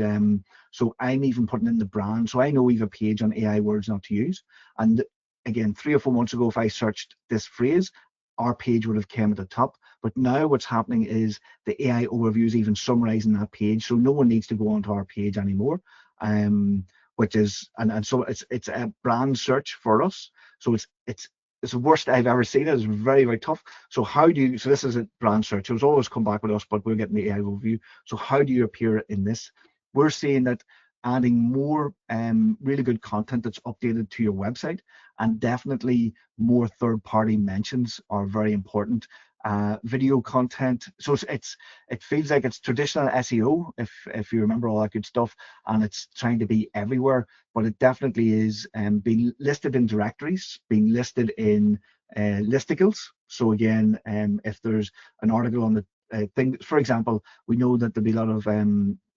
so I'm even putting in the brand. So I know we have a page on AI words not to use, and again, 3 or 4 months ago, if I searched this phrase, our page would have came at the top. But now what's happening is the AI overview is even summarizing that page, so no one needs to go onto our page anymore. Which is, and so it's a brand search for us. So it's the worst I've ever seen it. It's very, very tough. So so this is a brand search. It was always come back with us, but we're getting the AI overview. So how do you appear in this? We're seeing that adding more really good content that's updated to your website, and definitely more third-party mentions are very important. Video content, so it feels like it's traditional SEO, if you remember all that good stuff, and it's trying to be everywhere, but it definitely is being listed in directories, being listed in listicles. So again, if there's an article on the thing, for example, we know that there'll be a lot of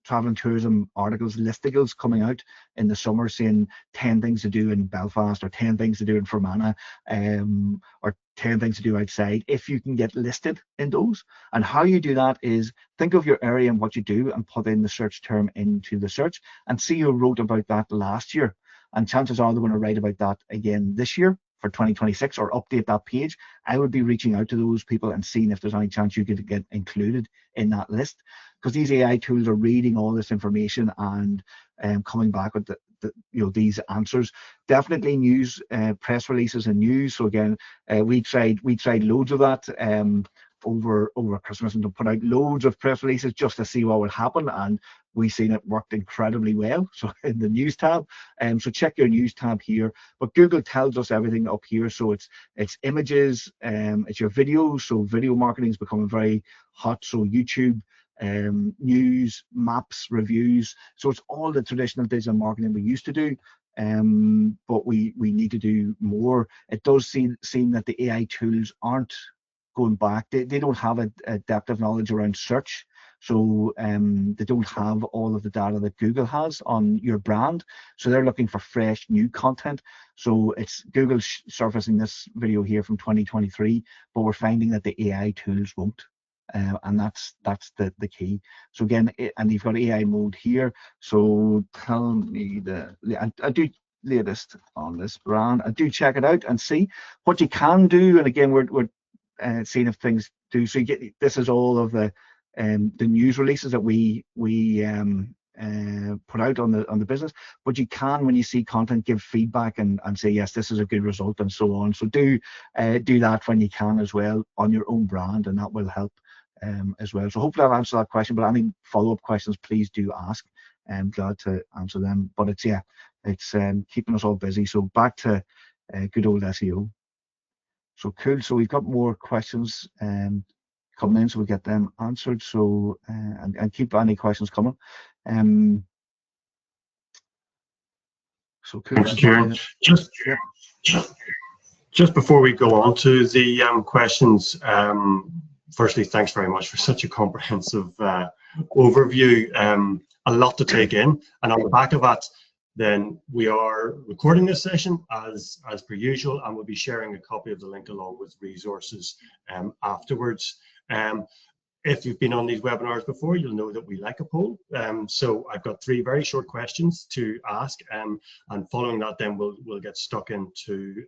travel and tourism articles, listicles coming out in the summer saying 10 things to do in Belfast, or 10 things to do in Fermanagh, or 10 things to do outside, if you can get listed in those. And how you do that is think of your area and what you do, and put in the search term into the search, and see who wrote about that last year. And chances are they're going to write about that again this year for 2026, or update that page. I would be reaching out to those people and seeing if there's any chance you could get included in that list, because these AI tools are reading all this information and coming back with these answers. Definitely news, press releases and news. So again, we tried loads of that over Christmas, and to put out loads of press releases just to see what would happen, and we've seen it worked incredibly well. So in the news tab, so check your news tab here. But Google tells us everything up here. So it's images, it's your videos. So video marketing is becoming very hot. So YouTube, news, maps, reviews. So it's all the traditional digital marketing we used to do. But we need to do more. It does seem that the AI tools aren't going back. They don't have a depth of knowledge around search. So they don't have all of the data that Google has on your brand. So they're looking for fresh, new content. So it's Google surfacing this video here from 2023, but we're finding that the AI tools won't. And that's the key. So again, and you've got AI mode here. So tell me I do latest on this brand. I do check it out and see what you can do. And again, we're seeing if things do. So you get, this is all of the news releases that we put out on the business. But you can, when you see content, give feedback and say yes, this is a good result, and so on. So do that when you can as well on your own brand, and that will help as well. So hopefully I've answered that question, but any follow-up questions, please do ask. I'm glad to answer them. But it's keeping us all busy. So back to good old SEO. So cool. So we've got more questions coming in, so we'll get them answered. So and keep any questions coming. So cool. Thanks, Ciaran. Just before we go on to the questions, firstly, thanks very much for such a comprehensive overview. A lot to take in, and on the back of that, then we are recording this session as per usual, and we'll be sharing a copy of the link along with resources afterwards. If you've been on these webinars before, you'll know that we like a poll. So I've got 3 very short questions to ask, and following that, then we'll get stuck into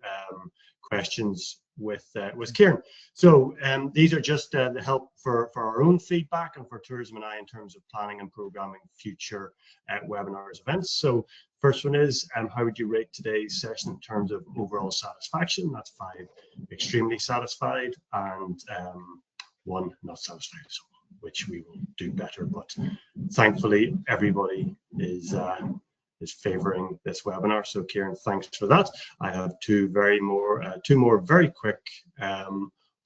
questions with Ciaran. So these are just the help for our own feedback and for TourismNI in terms of planning and programming future webinars events. So first one is, how would you rate today's session in terms of overall satisfaction? That's 5 extremely satisfied, and 1 not satisfied, so which we will do better. But thankfully, everybody is favoring this webinar. So Ciaran, thanks for that. I have 2 more very quick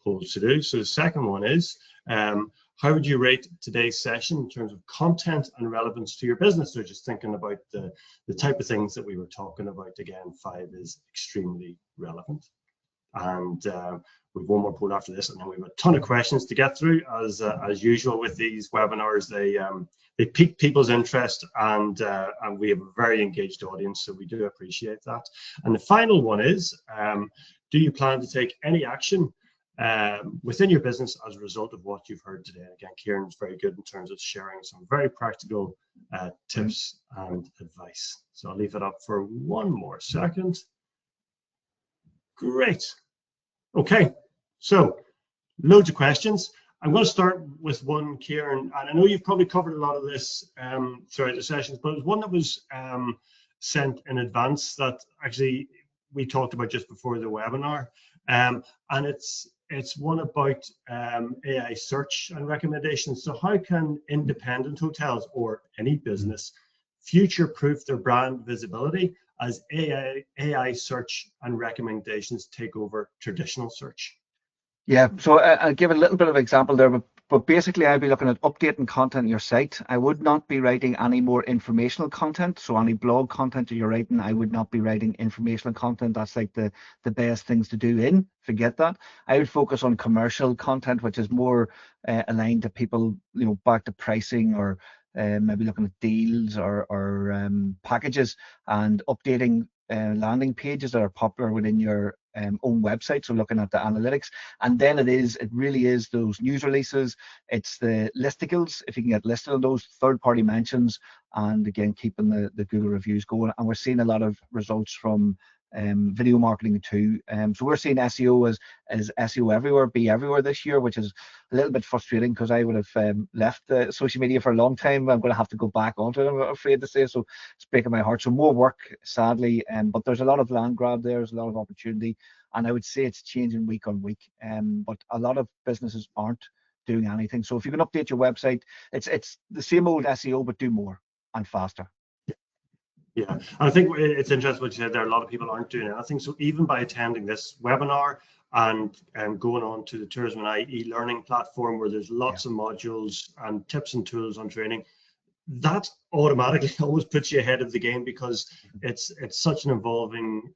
polls to do. So the second one is, how would you rate today's session in terms of content and relevance to your business? So just thinking about the type of things that we were talking about. Again, 5 is extremely relevant. And we've 1 more poll after this, and then we have a ton of questions to get through. As usual with these webinars, they pique people's interest, and we have a very engaged audience, so we do appreciate that. And the final one is, do you plan to take any action within your business as a result of what you've heard today? And again, Ciaran's very good in terms of sharing some very practical tips and advice. So I'll leave it up for 1 more second. Great. Okay, so loads of questions. I'm going to start with one, Ciaran, and I know you've probably covered a lot of this throughout the sessions, but it was one that was sent in advance that actually we talked about just before the webinar, and it's one about AI search and recommendations. So how can independent hotels or any business future-proof their brand visibility as AI search and recommendations take over traditional search? Yeah, so I'll give a little bit of example there, but basically I'd be looking at updating content on your site. I would not be writing any more informational content. So any blog content that you're writing, I would not be writing informational content. That's like the best things to do forget that. I would focus on commercial content, which is more aligned to people, back to pricing or maybe looking at deals or packages and updating landing pages that are popular within your own website. So looking at the analytics, and then it really is those news releases. It's the listicles, if you can get listed on those, third-party mentions, and again keeping the Google reviews going. And we're seeing a lot of results from video marketing too. So we're seeing SEO as SEO everywhere, be everywhere this year, which is a little bit frustrating because I would have left social media for a long time. I'm going to have to go back onto it, I'm afraid to say. So it's breaking my heart. So more work, sadly, but there's a lot of land grab there. There's a lot of opportunity, and I would say it's changing week on week. But a lot of businesses aren't doing anything. So if you can update your website, it's the same old SEO, but do more and faster. Yeah, I think it's interesting what you said there. A lot of people aren't doing anything. So even by attending this webinar and going on to the TourismNI e-learning platform, where there's lots of modules and tips and tools on training, that automatically always puts you ahead of the game, because it's such an evolving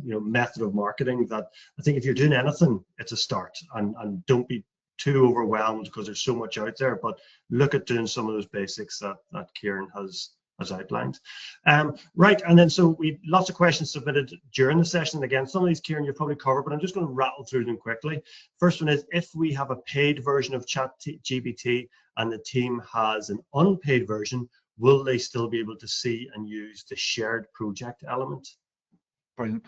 method of marketing that I think if you're doing anything, it's a start, and don't be too overwhelmed because there's so much out there. But look at doing some of those basics that Ciaran has outlined. Right, and then so we lots of questions submitted during the session. Again, some of these, Ciaran, you've probably covered, but I'm just going to rattle through them quickly. First one is, if we have a paid version of ChatGPT and the team has an unpaid version, will they still be able to see and use the shared project element? Brilliant,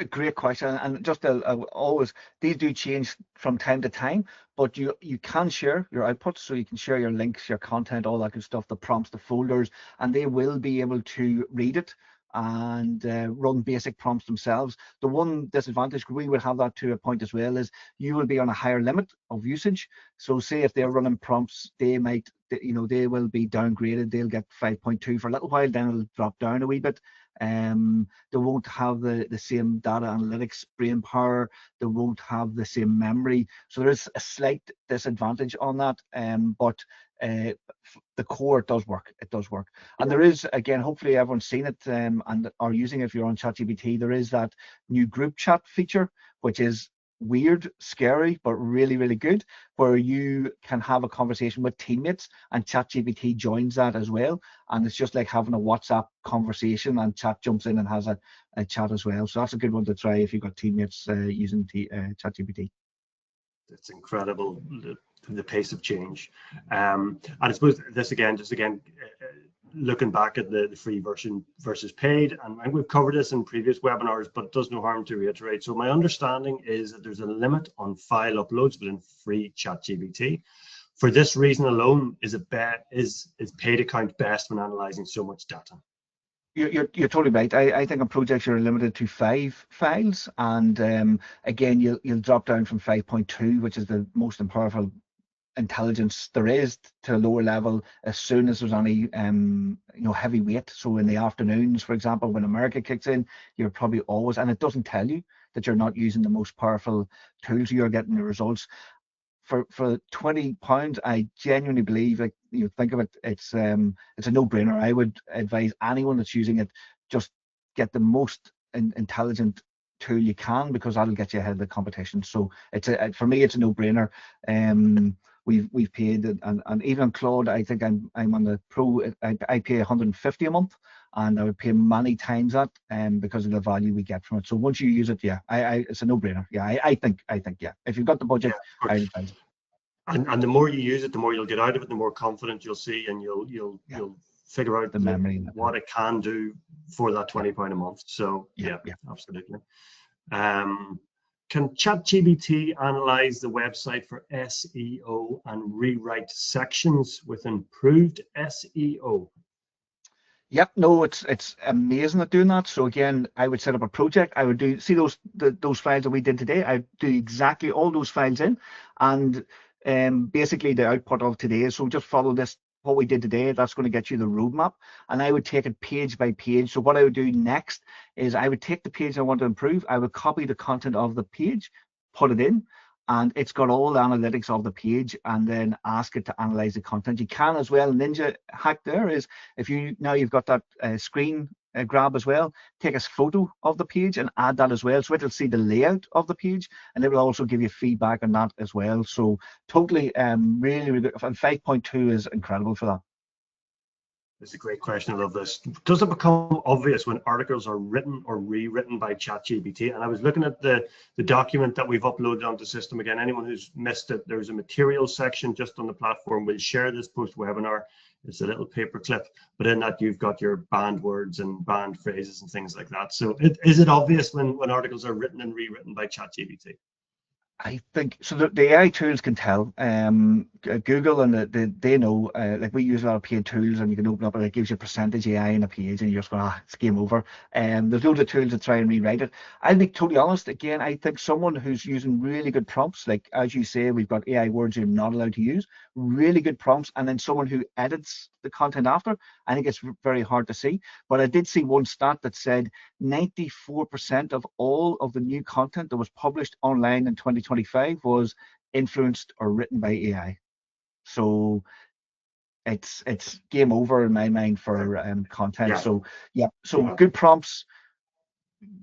great question. And just always, these do change from time to time, but you can share your outputs, so you can share your links, your content, all that good stuff, the prompts, the folders, and they will be able to read it and run basic prompts themselves. The one disadvantage, we would have that to a point as well, is you will be on a higher limit of usage. So say if they're running prompts, they might, they will be downgraded. They'll get 5.2 for a little while, then it'll drop down a wee bit. They won't have the same data analytics brain power. They won't have the same memory. So there is a slight disadvantage on that. But the core, it does work. It does work. And there is, again, hopefully everyone's seen it and are using it. If you're on ChatGPT, there is that new group chat feature, which is weird, scary, but really, really good, where you can have a conversation with teammates and ChatGPT joins that as well. And it's just like having a WhatsApp conversation, and chat jumps in and has a chat as well. So that's a good one to try if you've got teammates using ChatGPT. It's incredible, the pace of change. And I suppose this again, looking back at the free version versus paid, and we've covered this in previous webinars, but it does no harm to reiterate. So my understanding is that there's a limit on file uploads within free ChatGPT. For this reason alone, is paid account best when analyzing so much data? You're totally right. I think on projects you're limited to 5 files, and again you'll drop down from 5.2, which is the most powerful intelligence there is, to a lower level as soon as there's any heavy weight. So in the afternoons, for example, when America kicks in, you're probably always, and it doesn't tell you that you're not using the most powerful tools, you're getting the results. For £20, I genuinely believe, like, think of it, it's a no-brainer. I would advise anyone that's using it, just get the most intelligent tool you can, because that'll get you ahead of the competition. So for me, it's a no-brainer. We've paid, and even on Claude, I think I'm on the Pro. I pay 150 a month, and I would pay many times that, because of the value we get from it. So once you use it, yeah, it's a no-brainer. Yeah, I think yeah, if you've got the budget, I'd advise it. And the more you use it, the more you'll get out of it, the more confident you'll see, and you'll figure out the memory, what it can do for that £20 a month. So yeah, absolutely. Can ChatGPT analyze the website for SEO and rewrite sections with improved SEO? Yep, no, it's amazing at doing that. So again, I would set up a project. I would see those files that we did today. I do exactly all those files in, and basically the output of today. So just follow this what we did today. That's going to get you the roadmap, and I would take it page by page. So what I would do next is I would take the page I want to improve. I would copy the content of the page, put it in, and it's got all the analytics of the page, and then ask it to analyze the content. You can as well. Ninja hack there is, if you've got that screen grab as well, take a photo of the page and add that as well, so it'll see the layout of the page, and it will also give you feedback on that as well. So totally really, really good. And 5.2 is incredible for that. It's a great question. I love this. Does it become obvious when articles are written or rewritten by ChatGPT? And I was looking at the document that we've uploaded onto the system. Again, anyone who's missed it, there's a materials section just on the platform. We'll share this post-webinar. It's a little paper clip, but in that you've got your banned words and banned phrases and things like that. So is it obvious when articles are written and rewritten by ChatGPT? I think so. The AI tools can tell. Google and they know. Like we use a lot of paid tools, and you can open up and it gives you percentage AI in a page, and you're just going, it's game over. There's loads of tools that try and rewrite it. I'll be totally honest. Again, I think someone who's using really good prompts, like as you say, we've got AI words you're not allowed to use, really good prompts, and then someone who edits the content after, I think it's very hard to see. But I did see one stat that said 94% of all of the new content that was published online in 2025 was influenced or written by AI. So it's game over in my mind for content. Yeah. So yeah, so good prompts,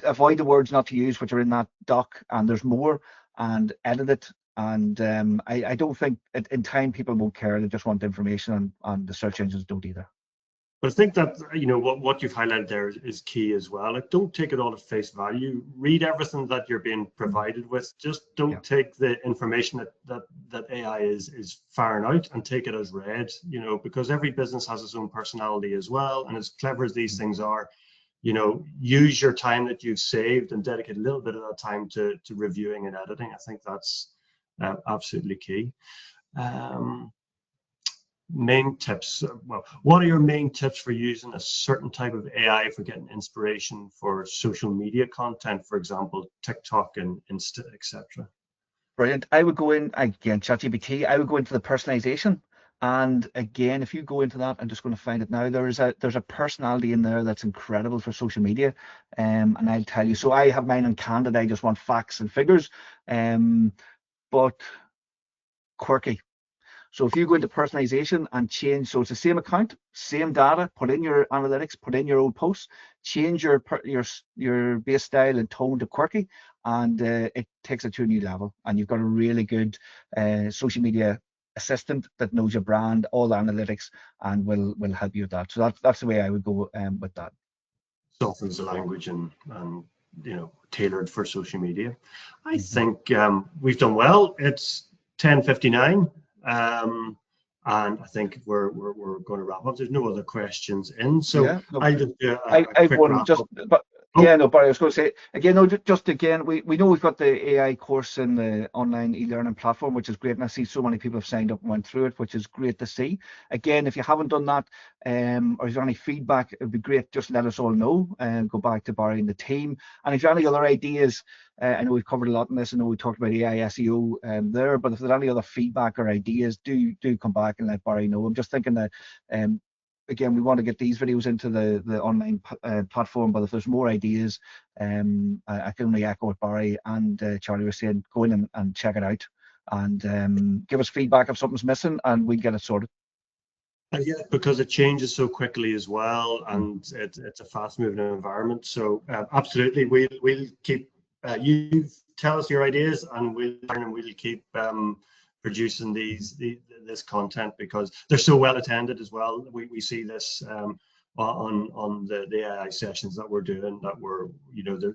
avoid the words not to use which are in that doc, and there's more, and edit it. And I don't think in time people won't care. They just want information, and the search engines don't either. But I think that, you know, what you've highlighted there is key as well. Like, don't take it all at face value. Read everything that you're being provided with. Just don't take the information that AI is firing out and take it as read, you know, because every business has its own personality as well. And as clever as these things are, you know, use your time that you've saved and dedicate a little bit of that time to reviewing and editing. I think that's absolutely key. Main tips. Well, what are your main tips for using a certain type of AI for getting inspiration for social media content, for example, TikTok and Insta, etc.? Brilliant. I would go in again, ChatGPT. I would go into the personalization, and again, if you go into that, I'm just going to find it now. There's a personality in there that's incredible for social media, and I'll tell you. So I have mine in Candid. I just want facts and figures, but quirky. So if you go into personalization and change, so it's the same account, same data, put in your analytics, put in your old posts, change your base style and tone to quirky, and it takes it to a new level. And you've got a really good social media assistant that knows your brand, all the analytics, and will help you with that. So that's the way I would go with that. Softens the language and you know, tailored for social media. I think we've done well. It's 10:59. And I think we're going to wrap up. There's no other questions in, so yeah, no, I'll just do a quick wrap up. But yeah, no, Barry, I was going to say again, no, just again, we know we've got the AI course in the online e-learning platform, which is great, and I see so many people have signed up and went through it, which is great to see. Again, if you haven't done that, or if you have any feedback, it'd be great. Just let us all know, and go back to Barry and the team. And if you have any other ideas, I know we've covered a lot in this. I know we talked about AI SEO there, but if there's any other feedback or ideas, do come back and let Barry know. I'm just thinking that again, we want to get these videos into the online platform, but if there's more ideas, I can only echo what Barry and Charlie were saying. Go in and check it out, and give us feedback if something's missing, and we'll get it sorted. And yeah, because it changes so quickly as well, and it's a fast-moving environment. So absolutely, we'll keep. You tell us your ideas, and we'll learn, and we'll keep producing this content, because they're so well attended as well. We see this on the AI sessions that we're doing, that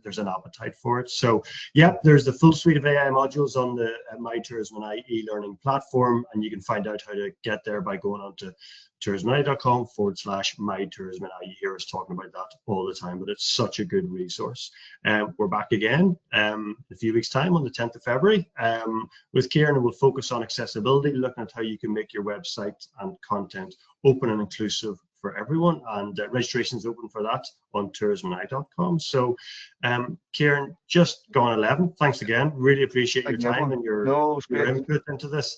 there's an appetite for it. So yeah, there's the full suite of AI modules on the MyTourismNI e-learning platform, and you can find out how to get there by going on to tourismni.com/MyTourismNI. You hear us talking about that all the time, but it's such a good resource. We're back again in a few weeks' time on the 10th of February with Ciaran, and we'll focus on accessibility, looking at how you can make your website and content open and inclusive for for everyone, and registration is open for that on tourismni.com. So, Ciaran, just gone 11. Thanks again. Really appreciate your time and your input into this.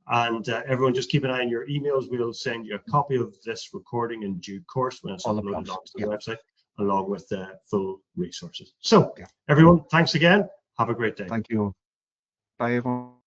And everyone, just keep an eye on your emails. We'll send you a copy of this recording in due course when it's uploaded onto the website, along with the full resources. So, everyone, thanks again. Have a great day. Thank you. Bye, everyone.